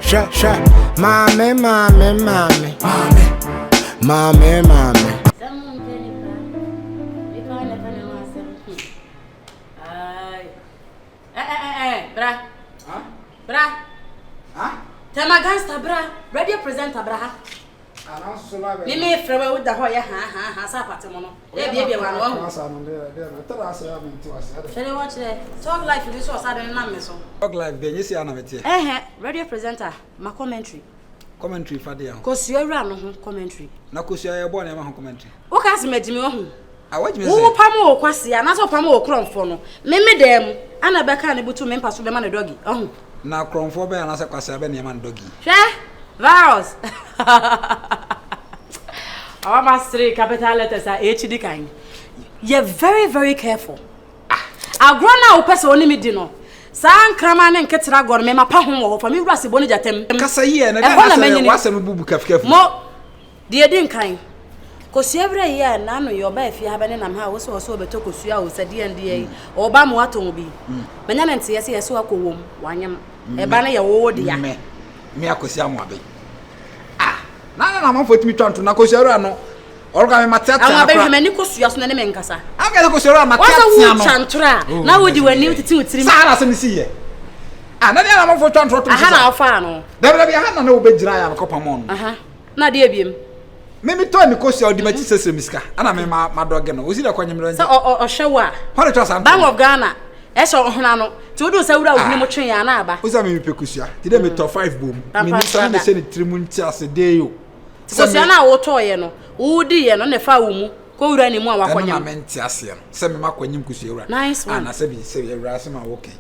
Sha, mame. Bra. Tema gangster bra. Radio presenter bra. Mimi frewe with the hoya ha sapate mono. Baby one. Shall you watch the talk life this was sudden name so. Talk life be nyesi ana mete. Radio presenter my commentary. Commentary fa dia. Kosu awura no ho commentary. Na kosu aye bo na ma ho commentary. O ka se medimi wo ho. Awajime se. Wo pam wo kwase ana so pam wo kromfo no. Meme dem ana beka na butu me mpaso be ma na doggy. Oh. Na kromfo be ana se kwase be na ma na doggy. Hwe virus. Our master capital letters are HD kind. You're very, very careful. I grown now person only me dino. San krama and ketra gon me mapa ho for me brase boni jatem. Kasa ye na na wase me bubu kafkafu. Mo de din kind. Kosi every year na no your ba fi ha be nam ha wo so obeto kosu a wo sade ande yi. Oba mo aton bi. Manya na nte yesi yeso akowom wanyam. E ba na ye wo de ya. Me akosi amu abe. Na manfo timi twanto na koshero no orga me matata na kwa amani kosua so na ne menkasa anga koshero matata na wo chantora na wo di wani utiti utiri sara se nisi ye na dia na manfo twanto to aha na afa no da bia aha na wo begira ya no kopamon aha na dia biem me to ni koshero di machi sesere miska ana me madoge no ozi da kwanyemro nje o hwewa hore to asante Bank of Ghana eso ohuna no ti wo do sa wura wo ni mo twen ya na aba oza me pekusia ti de me top 5 bom me ni tra de se ni trimunti ase de yo kosia na wo toye no wo di ye no ne fa wo mu ko wura ni mu a wakwanya na menti ase no se me makwanyim kusia wura nice one na se bi se wura se ma okay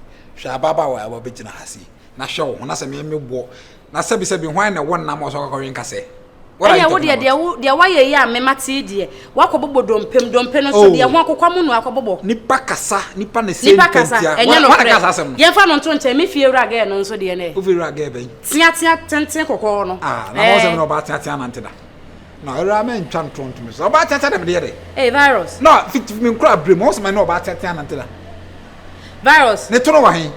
hwa baba wa abo begina hase na hwe wo na se me bo na se bi hwan na won na mo so kokori nkase Aya wo de waye ya me mate die wakobobo dompem no so de ho akokwa mu no akobobo nipa kasa nipa na se nipa kasa enye no ye fa no nto nche me fie wura ga no nso de ne o fi wura ga ben tia tenten kokko no na wo se me no ba tia na nteda na wura me ntwa ntonto me so ba tia dem de virus no fit me nkura bre mo so me no ba tia na nteda virus ne to no wa hen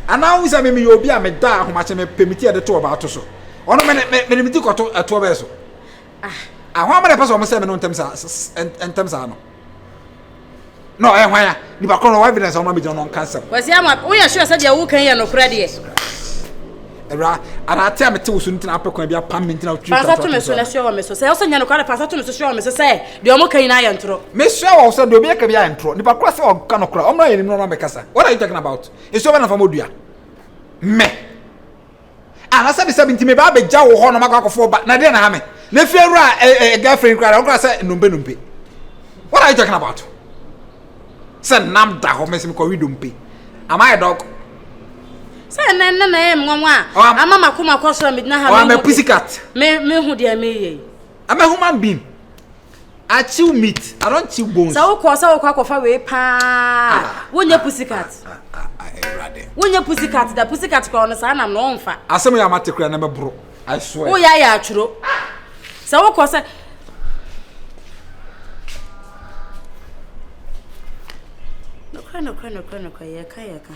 ana wo se me yo obi a me da ahomache me pemiti e de to ba to so ono me miti koto ato be so ahwa mare paso mo se me no ntem sa no hwan ya ni ba kono evidence ono me jono no cancer wasi ama wo ya sure say dia wo kan ye no kura de era ana tia me te wo so ntina apekon bia pam ntina o treat pasa to me so na sure wo me so say wo so nya no kura pasa to me so sure wo me so say de o mo kan na ye ntro me sure wo so de obi ka bia ntro ni ba kura say o kan no kura o mo ye ni no me kasa what are you talking about is over na famodua me ana sabi ntime ba beja wo ho no makakofo ba na de na ha me na fiewura girlfriend kra say numbe what are you talking about say nam da ho me sim ko wi dumpe am I dog say na nwanwa ama makoma kwaso me na ha me pussycat me hu de me ye am a human being I chew meat I don't chew bones so ko akofa we pa wonya pussycat Wonya pussycat da pussycat ko no sa na no mfa asem ya matekura na mebro I swear wo ya atwuro sa wo ko sa no kra ya ka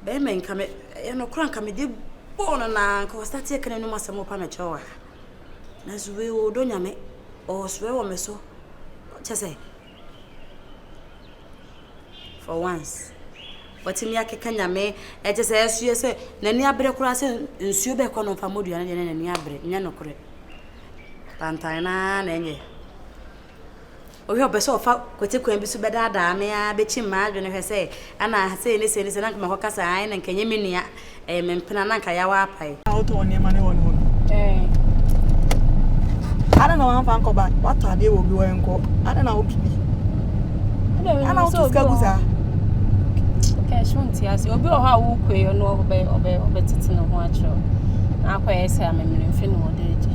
be men ka me ya no kra ka me de bono na ko start e kana no masem pa me chewa na zuwe o do nyame o swe wo me so chese for once watimi akeka nyame eje se yesu se nani abre kura se nsuo be kono fa modua na nani abre nya nokore pantan na enye obi obeso ofa kwete kwan bi so bedada me a bechi ma adwene hwe se ana se ne se na kuma hokasa ai na nkenye menua mempena na nka ya wa apai auto oni ma ne woni ho ada na wan fa nko ba wato ade wo bi wo enko ada na obi ana auto ska guza shunti asi obi o ha wo kwe no obe titi no ho acho na akwa ese amemire mfe no odeje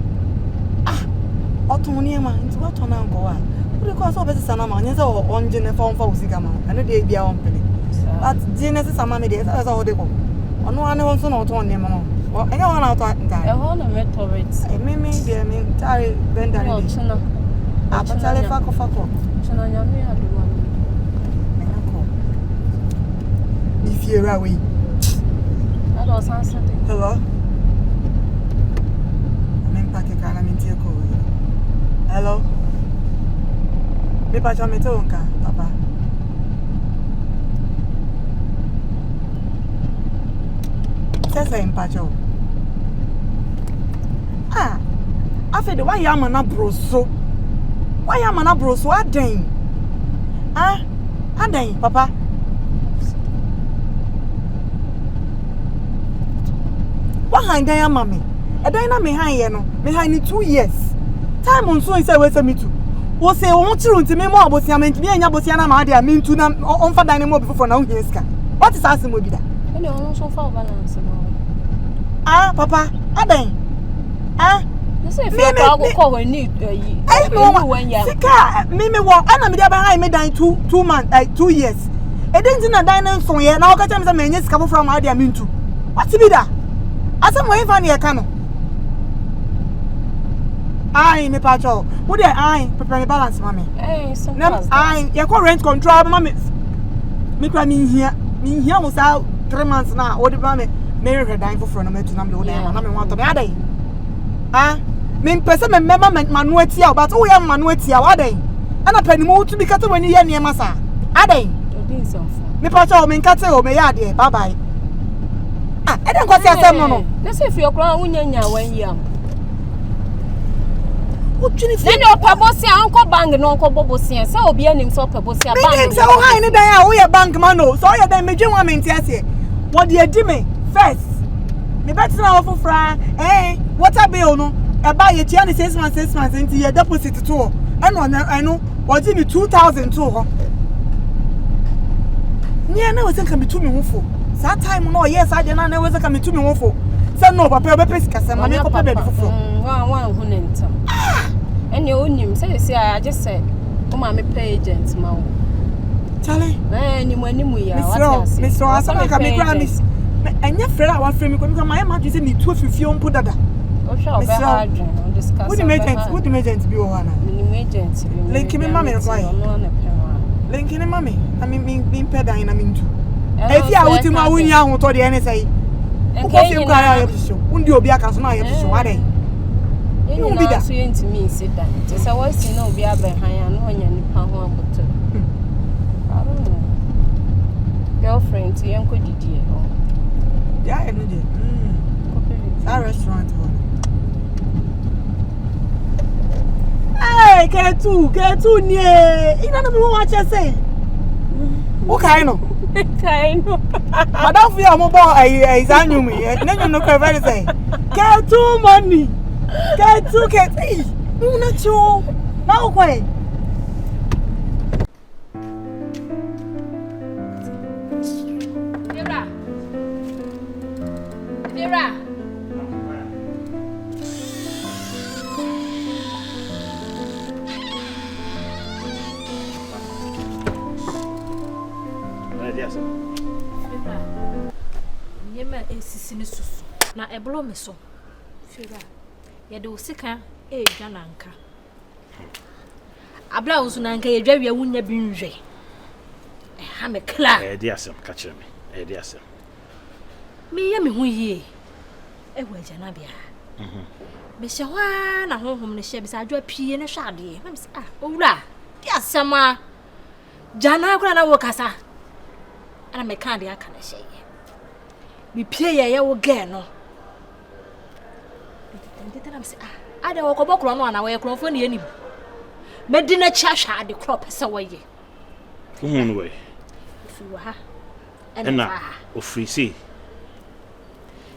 otun ni ma nti wato na nko wa uri ko so beti sana ma nyenza o onje ne fa onfa usiga ma ane de bia on pele at jine se sama me de sa o de ko ono ane won so na otun ni ma o enga wa na otun nta e ho no me tolerate me de me tare benda ni chino abatale fa ko chino nyame aduma If you're away, do sansa de. Hello. I'm packing kana mintie ko. Hello. Me pa chama to nka, papa. Sasa impacho. Afede why am na broso? Why am na broso aden? Aden, papa. What hand am mami? Aden na me han ye no. Me han ni 2 years. Time on so say we say me too. Wo say won chiru ntimi mo abosia me ntimi anya abosia na ma dia me ntu na on fa dan mo before na wo hie ska. What is asem obi da? Ene on so fa balance no. Papa, aden. You say if you go we need yi. Sika me wo ana me dia ba han me dan 2 months 2 years. E den na dan na so ye na wo ka tell me say me nya sika before ma dia me ntu. What be da? Asem wo fa na ye ka no. Me pacho. Who dey prepare balance mommy. So you call rent control mommy. Me kwa me here mo sa 3 months na. What the mommy? Me redan for front me to na me wo dey na me want to be adai. Me pese me mema manu atia but wo ya manu atia wa adai. Ana pani mo to be kata wani ye niema sa. Adai. Me pacho me nkate o me ya de. Bye bye. E den kwasi asem no. You say if you kra unyanya wan yam. Then your pabosia uncle bang no uncle bobosia. Say obi anim so pabosia bang. So how ni dan a wo ye bank man no. So you dan me dwen wa menti ase. What dey di me first. Me better na ofo fra. Water bill no. E ba ye tia ni 6 months nti ye deposit to. Eno what give me 2000 to ho. Ni na we say kan me to me hofo. That time no yes I dey na we say kan me to me hofo. Say no papa be pesi kasa ma me ko pe be fofo. One hu nentam. Any onim say I just said my pay agent ma wo. Charlie. Ni mu ya what else? Mr. Asama ka me gra miss. Enya frɛ a wa frɛ me ko my ma do say me tu afifio mpo dada. O sha obe hard on discuss. What the agent bi o ha na? Ni agent bi. Link me ma me why? No na pe. Link me ma me. I mean pe dan na me ntu. Efi a wuti ma wunya ahoto de ene say. Ko fi ko ara yefiso. Undi obi aka so na yefiso wa dey. You be that so into me sit down. Just I was see no be abehan no nya nipa ho aboto. I don't know. Girlfriend to yanko didi e ho. Yeah, I know je. That restaurant ho. Hey, K2 ni e. Ina na me ho acha say. O kai no. Kai no. Madam fi am bo ai zanyum e. Na no ko very say. K2 money. Get una cho. Now kwai. Vera. Nyema esisi ne susu na eblo me so. Fira. Ye de osika edwa nanka. Abla usu nanka ye dwa wi awunya bi nhwe. Ha me kla. Di asem ka kire me. Di asem. Me ye me hu yie. Ewa jana bia. Me hye hwa na honhom ne hye bisa adwa pie ne hwade. Me say owura. Di asem a jana kura na wo kasa. Ana me kan de aka na hye. Me pie ye wo ge no. Ndetana mse ada wo kobokro no ana wo ye krofo ne anim medina cha hwa de crop se wo ye uhun we fiwa ha ena ofrisi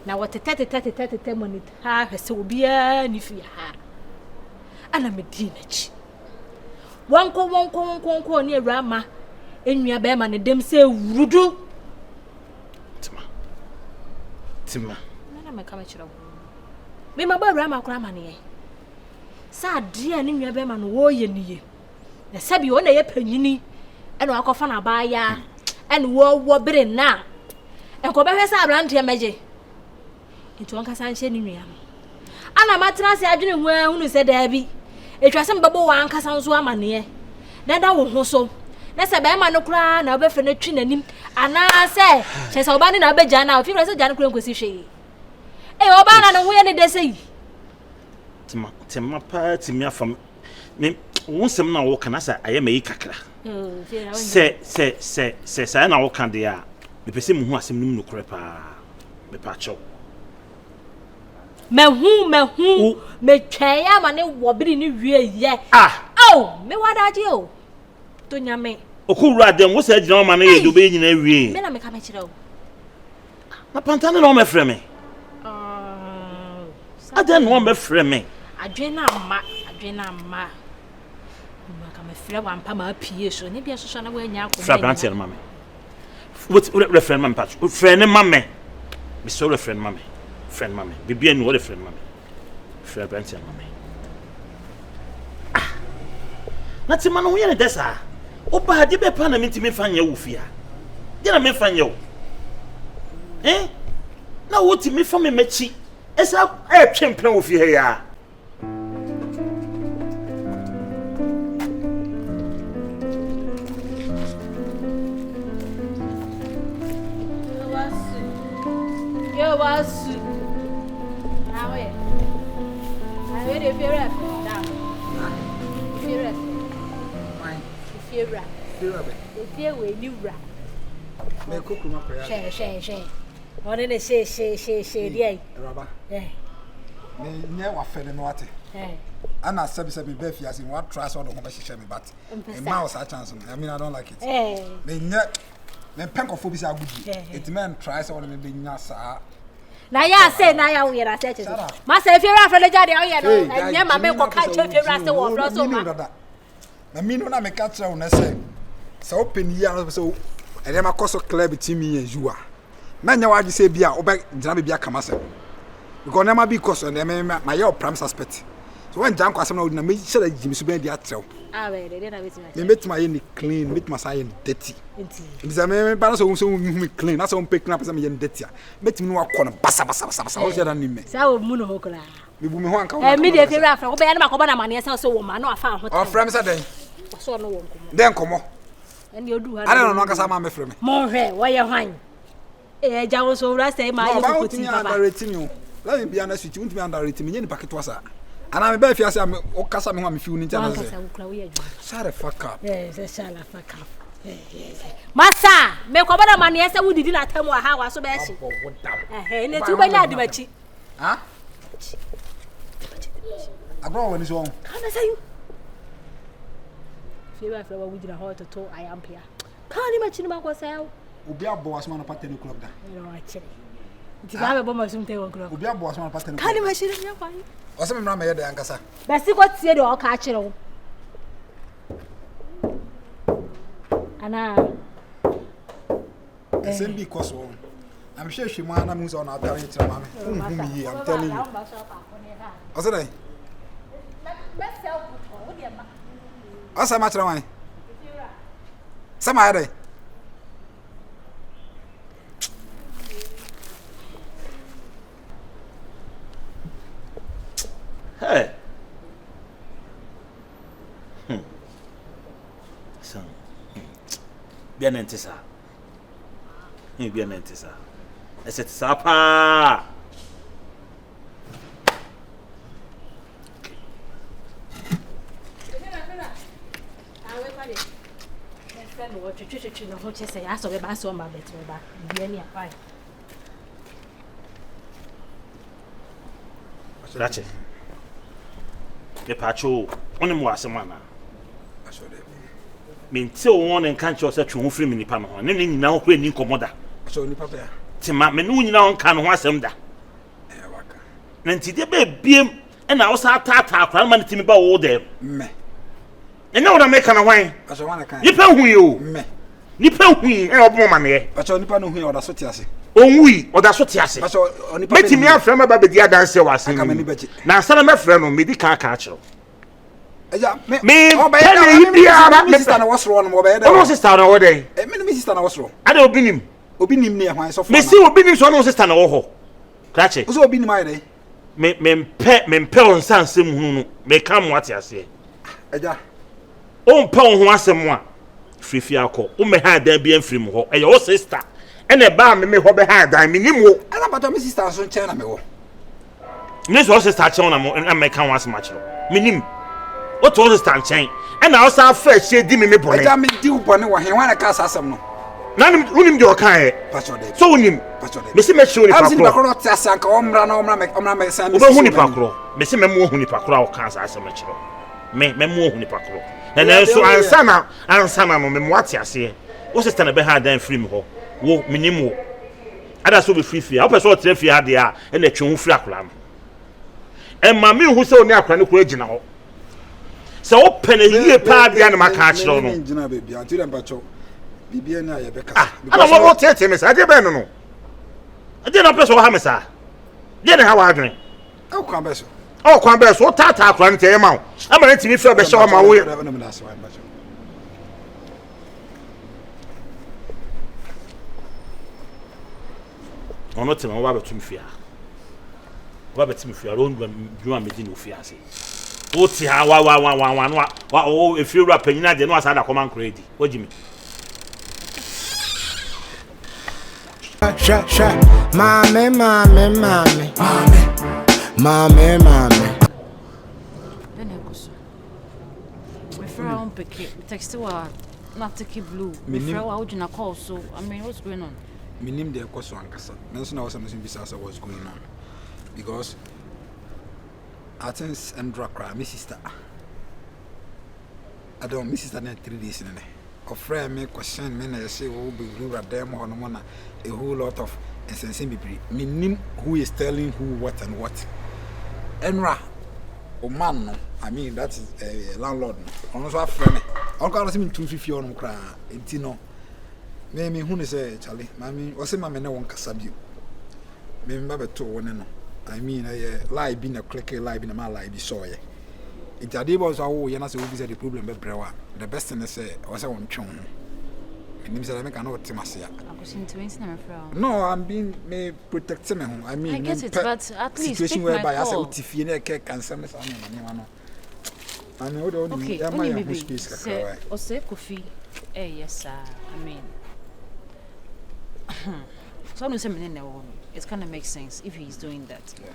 na wo tete monit ha hwese obia ni fi ha ana medina chi wonko ne awura ma enua be ma ne dem se wurudu tima na me kama chira me ma ba ma kura ma ne sa de ani nwa be ma no wo ye niye na sabi wo na ye panyini e na akofa na ba ya e na wo bere na e ko be hwesa abrante meje nti won kasa nche ni nwa ana matra se adwene hu anu se da bi etwase mbabo wa ankasa nso ama ne dada wo ho so na se be ma no kura na obe fe na twi nanim ana se che se oba ni na be gya na ofi se gya no kura nkosi hwe oba na no ho ye ne de sei tema pa timi afam me wonsem na wo kana sa aye mai kakra se na wo kan de a me pese mu hu asem nim no kure pa me pa cho mehu me twen ya ma ne wo biri ni wie ye me wadaje o to nyame okura dem wo sa gina ma na ye do be nyina wie me na me ka me kire o na pantan na o me frɛ me adan no me frɛ me adwena ma ka me frɛ wa mpa ma pie so ne bia so na wa nya akoma fra branch ma me what reference ma me patch friend ma me me so reference ma me friend ma me bibia ni wo reference ma me fra branch ma me na ti ma no ye ne desa o ba de be pa na me ntimi fa nya wo fia de na me fa nya wo na wo ti me fa me machi esa twempren wo fia ya was now I ready if you're down. If you're way you rap. Me cook my prayer. Share. On any say, yeah. Rabba. Me never fed him what. And I said, Befi, as in what trust or the home she me, but a mouse I chance. I mean, I don't like it. Me net. Men penkophobia are good. It men tries on me being nasa. Na ya say na ya we ra say che. Ma say if you ra from the jade o ye no. Anya ma me ko ka che if you ra say wo bro so ma. Na me no na me ka che una say. So open here so e dem akoso club between me and you. Na nya wa gi say bia oba gina bia kama say. Because na ma be cause na me my your prime suspect. So when Janko asem na me share Jimmy so be dia trew. Ah we dey na wetin. Me met my yen clean, met my say dirty. Nti say me ba na so me clean, na so me pick na person me yen dirty. Met me no akọ na basa. O je dan ni me. Say o mu no ho kra. Me bu me ho anka. Me dey favorite afra. Wo be ya na makoba na mane say so wo ma na afa ho. O frame say den. So no wo nkomo. Den komo. En dey odu ha. Ana no anka sa ma me frame. Mo hwe wo ye hwan. Ja wo so wura say ma ye ko ti baba. Let me be honest with you, won't be underrate me any packet was. And I'm very fast. I'm Okasa me want me feel into that. Shut the fuck up. Yes, shut the fuck up. Massa, me ko bana mane ese wudidi na tamu ha wa so be shi. Ne tu banya adi machi. Ha? Agro woni so. Kana say you. Fewa fewa wudidi na ho to I am here. Kana machi ni mako say. Obi abo asma na pattern club da. No achi. Tiga be bo masum te wo club. Obi abo asma na pattern. Kana machi ni ya kwani. Ose me mra me ye de ankasa. Ba si ko tie de o ka akire wo. Ana. Same because one. I'm sure she man na muso na atare tira mama. Me I'm telling you. Ose dai. Ose ma tira wan. Sama ya dai. Hey. Son. Bien entesa. Bien entesa. Ese sapa. Rache. Me pacho oni mo asem ana Asode me nti o won en kan che o se twe ho firi me nipa no ho ne nyina ho kura ni komoda so ni papa ya ti ma me no nyina ho kan ho asem da waka na nti de be biem e na wo sa tata akwa ma ne ti me ba wo dem me enya wo na me kan hwan aso wana kan nipa hu yi o me nipa hu yi e obo ma ne aso nipa no hu yi oda so ti ase onwi oda so ti ase aso nipa meti me afra ma ba be dia danse wa ase na asana me frɛ no me di ka akiro eja me tell you bia me sister na wasro no mo be dey no sister na wo dey me sister na wasro ade obinim ne hwan so me si obinim so no sister na wo ho krache so obinim ai dey me mpe on sansem hunu no me ka mo ate ase eja o mpe on ho asem a free fiako. Me ha dan bi enfiri mu ho. E your sister. E na ba me ho be ha dan me nimu. Ana but my sister so nchen na me wo. Me so sister chen na mo na me kan was match no. Me nim. What was sister chen? E na also fresh she di me bone. E ja me di bone wo hen wan ka asasem no. Na unim de o kan e. So unim. Me se me show ni pakro. Am si pakro ti asanka omra na omra me san. Obo huni pakro. Me se me mo huni pakro o kan asasem chiro. Me mo huni pakro. Na so ansana no me mo ate ase. Wo sister na be ha dan free me ho. Wo minim wo. Ada so be free free. Wo person o tre free ha de a e na twe ho free akora no. E ma me hu se oni akora ne ko agina ho. Se wo pene yie pa de na maka a chiro no. Agina be bia anti dem bacho. Bibia na ye be ka. Ana wo tete me sa de be no no. Ade na person ha me sa. De na ha wa adwen. O kwa be so. O kwa be so tata akora ne te ma wo. Ama na timi free be show ma wo. Ono te ma wa betum fia. Wa betum fia ro ndwa medi no fia ase. O ti ha wa no wa o e fia rap nyina de no asa da command credit. Wajimi. Sha mame. Then goso. We fra on pick text wa not take blue. We fra wa ujina call so I mean what's going on? Minim de ekoso ankasa. Nanso na was am bisa what's going on. Because Athens and Drakra, my sister. I don't miss sister 3 days in there. Of friend me question me na say we be real them on one a whole lot of insensitive people. Minim who is telling who what and what. Enra o man no, I mean that is a landlord no. Ono so afre me. Onko aro se me 250 on kra enti no. Me hu ne say Charlie, mami o se mama na won kasa bio. Me mba beto won no. I mean lie bi na click lie bi na ma lie bi so ye. It ade boss awo ye na say we the problem be brewa. The best thing is say o say won twon. Nim say me cannot timasia. No, I'm being me protect me home. I mean, I get it, but at least situation whereby I say utifie na ke cancer me say no. I mean, what okay, am I maybe say o say Kofi. Yes sir. I mean so no say me na wo. It kind of makes sense if he's doing that. Yeah.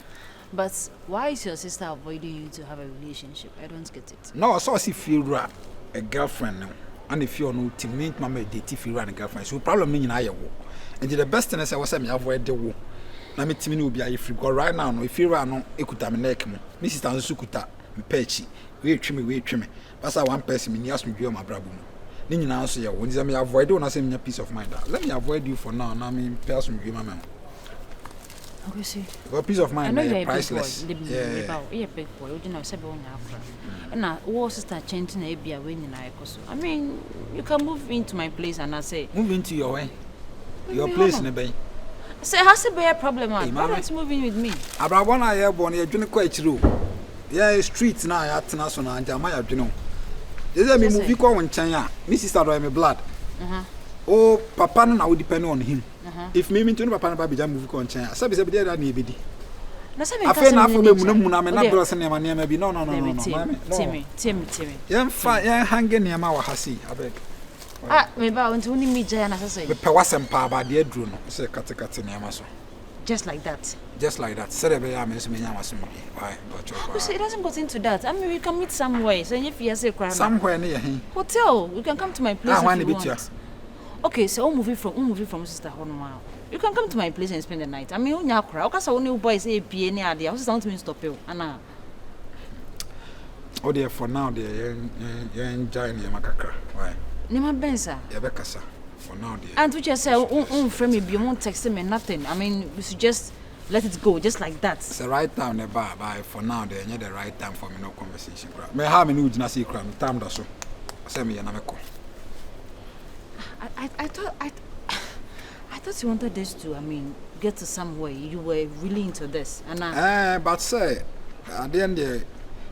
But why is your sister avoiding you to have a relationship? I don't get it. No, so I see feel a girlfriend now. And if you're no teammate, mama date if you run a girlfriend. So problem mean I wo. And the best thing is I was saying avoid the wo. Na me timi no be ayi free because right now no if you run no ekuta me neck mo. Me sister nso kuta me pechi. We twi me. But say one person me ni asumdwe ma brabo mu. Ni nyina nso ye wo. Nzi me avoid one say me peace of mind. Let me avoid you for now. Na me person dwe ma me. Okay, see. But peace of mind is priceless. Yeah. You're a big boy. You know, seven on and now, what sister changing a be a winning. I mean, you can move into my place and I say, move into your way. Your place in the bay. Say, has to be a problem, man. Why not moving with me? About 1 hour born, you're doing quite true. Yeah, streets now at National and Jamaya, you know. There's a movie called China. Mrs. Adore me blood. Oh, Papa, now depend on him. If me to Papa Baby Jam movie called China, so be there that need. I feel now for me, Munamuna, not girls and near maybe no. Timmy. Young fine, hanging near my Hassi, I beg. Ah, maybe I want to only meet Jay and I say, the Pewasam Papa, dear Druno, say Catecats in Yamaso. Just like that. Just like that. Said I miss me, Yamaso. Why? But it doesn't go into that. I mean, we can meet somewhere. So if you say crime, somewhere near him. Hotel, you can come to my place. I want to be here. Okay, so I'm moving from Sister Honma. You can come to my place and spend the night. I mean, on your crowd, because only boys say any idea. I was down to me stop you. Anna. Oh, dear, for now, dear, you're enjoying your macaca. Why? Nima Benza. Yabekasa. For now, dear. And to just say, friend me, you won't text me nothing. I mean, we should just let it go, just like that. It's the right time, the bar, but for now, dear, you're the right time for me, no conversation. May I have a new Nasi crime, time does so. Send me another call. I thought you wanted this to, I mean, get to somewhere. You were really into this, and but say, at the end,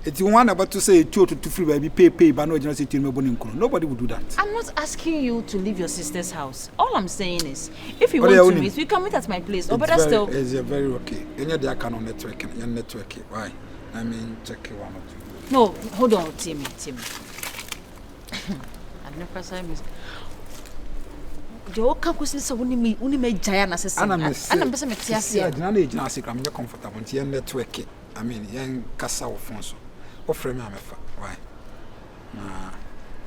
it's one about to say 2 to 3 baby pay, but no generosity to me. Nobody would do that. I'm not asking you to leave your sister's house. All I'm saying is, if you want to meet, we can meet at my place. Or better still, it's very okay. Any day I can on networking, you're networking. Why? I mean, check it 1 or 2. No, hold on, Timmy. no kwasa me jo ka kusin sa woni me jaya na sese ana me se me tiase ya dina na ejina ase kram nye comfortable nti en network I mean yen kasa wo phone so wo frɛ me amefa why na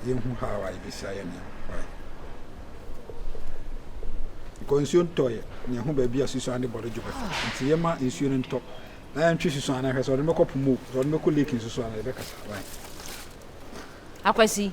yen hu how I be say na why konsuo ntoye ne ho ba bia susu ane body jobe nti yema nsuo nto na ntwe susu ane hwɛ so de mekɔ pomo so de mekɔ lake susu ane be kasa why akwasi